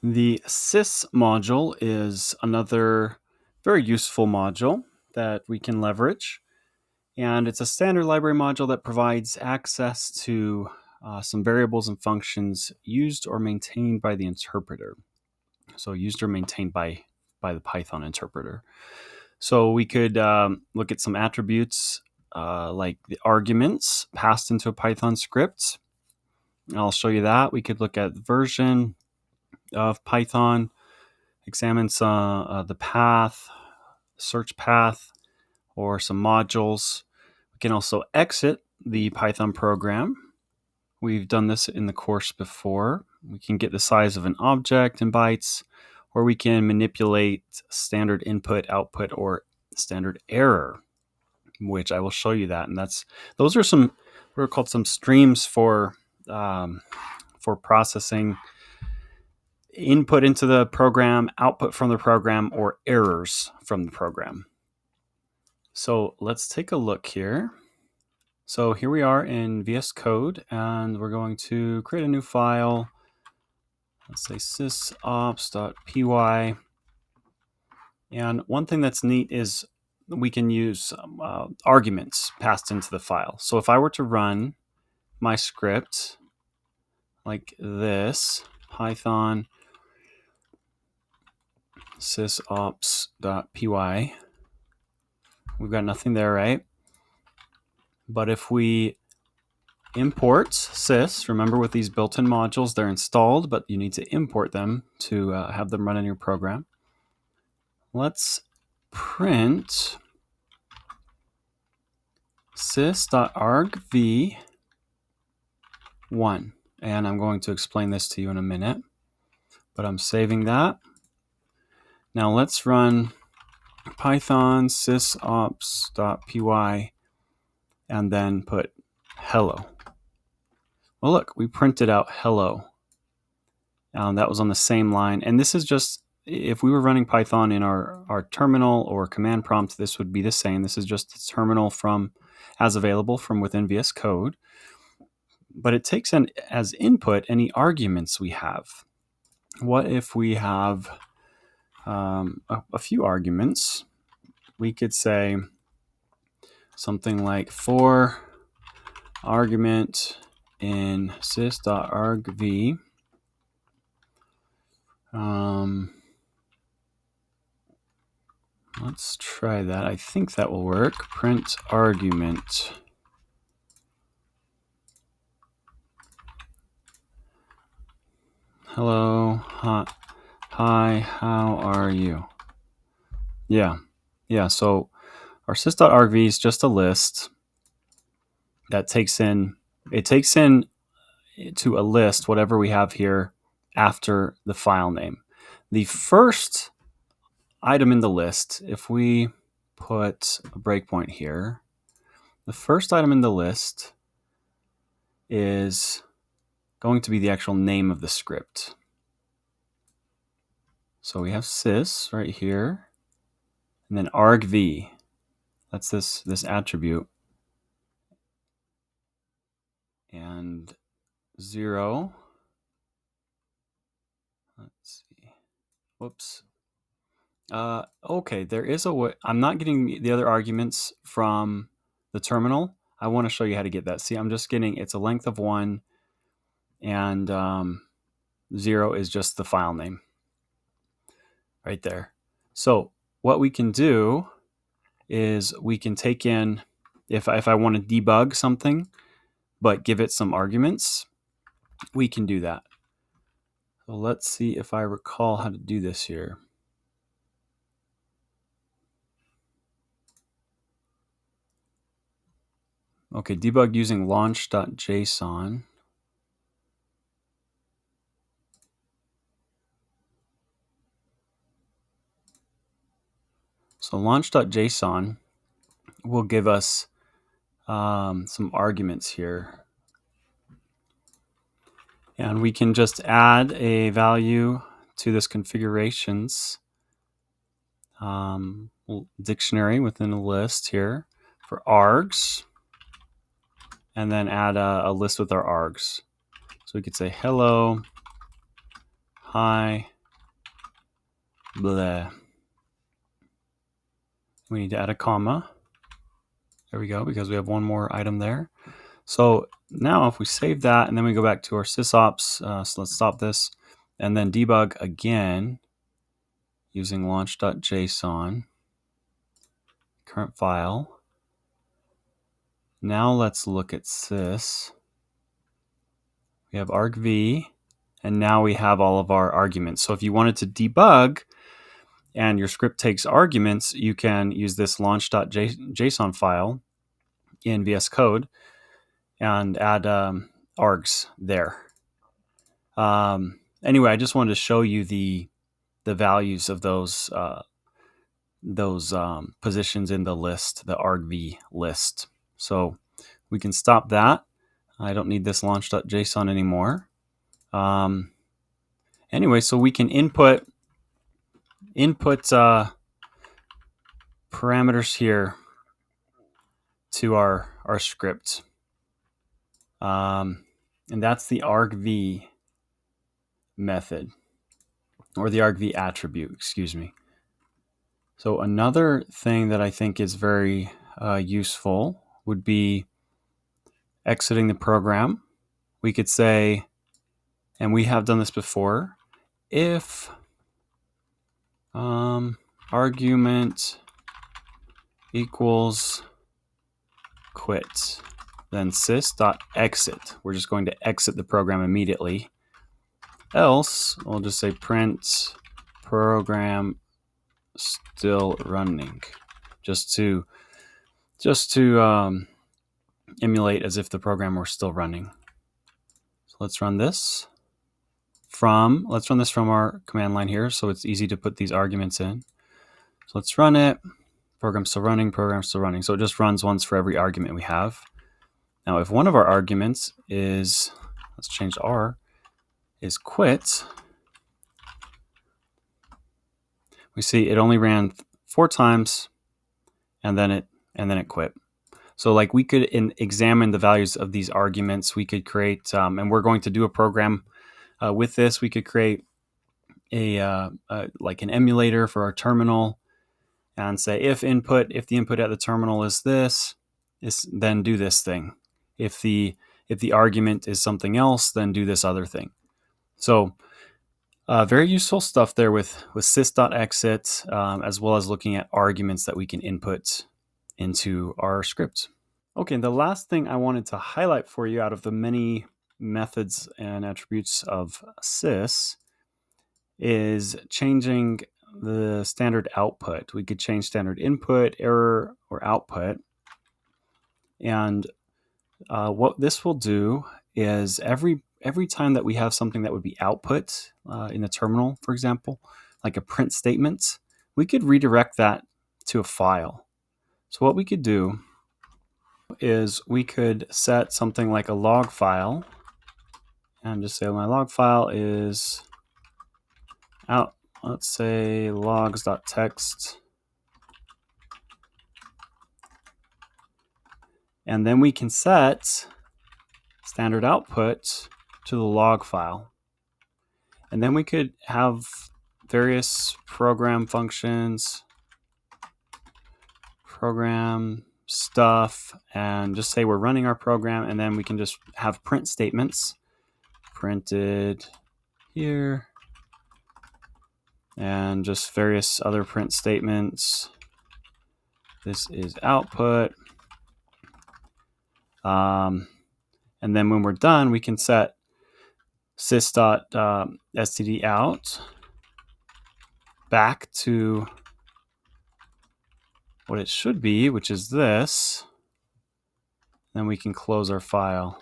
The sys module is another very useful module that we can leverage. And it's a standard library module that provides access to some variables and functions used or maintained by the interpreter. So used or maintained by the Python interpreter. So we could look at some attributes like the arguments passed into a Python script. I'll show you that. We could look at the version of Python, examine the path, search path, or some modules. We can also exit the Python program. We've done this in the course before. We can get the size of an object in bytes, or we can manipulate standard input, output, or standard error, which I will show you that. And those are some what are called some streams for processing input into the program, output from the program, or errors from the program. So let's take a look here. So here we are in VS Code, and we're going to create a new file. Let's say sysops.py. And one thing that's neat is we can use arguments passed into the file. So if I were to run my script like this, Python sysops.py, we've got nothing there, right? But if we import sys, remember with these built-in modules, they're installed, but you need to import them to have them run in your program. Let's print sys.argv1. And I'm going to explain this to you in a minute, but I'm saving that. Now let's run Python sysops.py and then put hello. Well, look, we printed out hello. That was on the same line. And this is just, if we were running Python in our terminal or command prompt, this would be the same. This is just the terminal as available from within VS Code. But it takes as input any arguments we have. What if we have a few arguments? We could say something like for argument in sys.argv. Let's try that. I think that will work. Print argument. Hello, hi, how are you? Yeah. So our sys.argv is just a list that takes in to a list whatever we have here after the file name. The first item in the list, if we put a breakpoint here, the first item in the list is going to be the actual name of the script. So we have sys right here, and then argv. That's this attribute. And 0. Let's see. Whoops. Okay, there is a way. I'm not getting the other arguments from the terminal. I want to show you how to get that. See, I'm just getting, it's a length of 1, and 0 is just the file name right there. So what we can do is we can take in, if I want to debug something, but give it some arguments, we can do that. So let's see if I recall how to do this here. Okay, debug using launch.json. So launch.json will give us some arguments here. And we can just add a value to this configurations dictionary within a list here for args, and then add a list with our args. So we could say hello, hi, bleh. We need to add a comma. There we go, because we have one more item there. So now if we save that and then we go back to our sysops, so let's stop this and then debug again using launch.json, current file. Now let's look at sys. We have argv, and now we have all of our arguments. So if you wanted to debug and your script takes arguments, you can use this launch.json file in VS Code and add args there. Anyway, I just wanted to show you the values of those positions in the list, the argv list. So we can stop that. I don't need this launch.json anymore. Anyway, so we can input parameters here to our script. And that's the argv method, or the argv attribute, excuse me. So another thing that I think is very useful would be exiting the program. We could say, and we have done this before, if argument equals quit, then sys.exit. We're just going to exit the program immediately. Else, we'll just say print program still running, just to emulate as if the program were still running. So let's run this from our command line here, so it's easy to put these arguments in. So let's run it. Program's still running, program's still running. So it just runs once for every argument we have. Now, if one of our arguments is, let's change R, is quit, we see it only ran 4 times, and then it quit. So like we could examine the values of these arguments. We could create, and we're going to do a program with this. We could create like an emulator for our terminal and say if the input at the terminal is this, then do this thing. If the argument is something else, then do this other thing. So very useful stuff there with sys.exit, as well as looking at arguments that we can input into our script. Okay, and the last thing I wanted to highlight for you out of the many methods and attributes of sys is changing the standard output. We could change standard input, error, or output. And what this will do is every time that we have something that would be output in the terminal, for example, like a print statement, we could redirect that to a file. So what we could do is we could set something like a log file and just say my log file is out, let's say logs.txt. And then we can set standard output to the log file. And then we could have various program functions, program stuff, and just say we're running our program, and then we can just have print statements printed here and just various other print statements. This is output. And then when we're done, we can set sys.std out back to what it should be, which is this. Then we can close our file.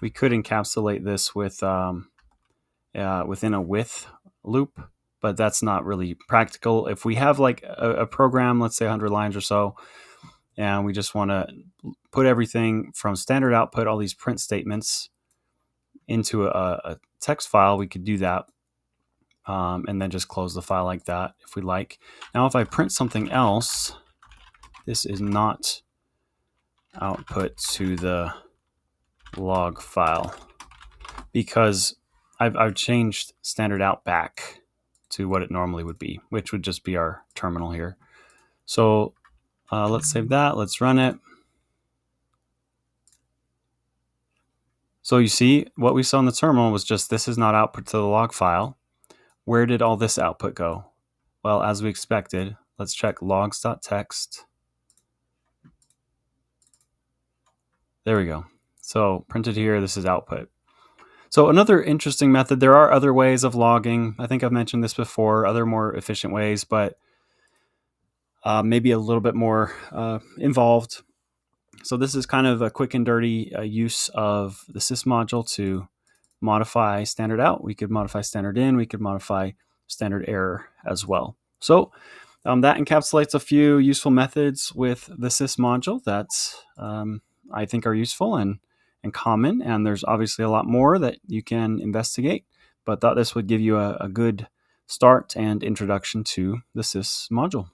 We could encapsulate this with within a with loop, but that's not really practical. If we have like a program, let's say 100 lines or so, and we just want to put everything from standard output, all these print statements, into a text file, we could do that, and then just close the file like that if we like. Now, if I print something else, this is not output to the log file because I've changed standard out back. to what it normally would be, which would just be our terminal here. So let's save that. Let's run it. So you see what we saw in the terminal was just this is not output to the log file. Where did all this output go? Well, as we expected, let's check logs.txt. There we go. So printed here, this is output. So another interesting method, there are other ways of logging. I think I've mentioned this before, other more efficient ways, but maybe a little bit more involved. So this is kind of a quick and dirty use of the sys module to modify standard out. We could modify standard in, we could modify standard error as well. So that encapsulates a few useful methods with the sys module that I think are useful and common. And there's obviously a lot more that you can investigate, but thought this would give you a good start and introduction to the sys module.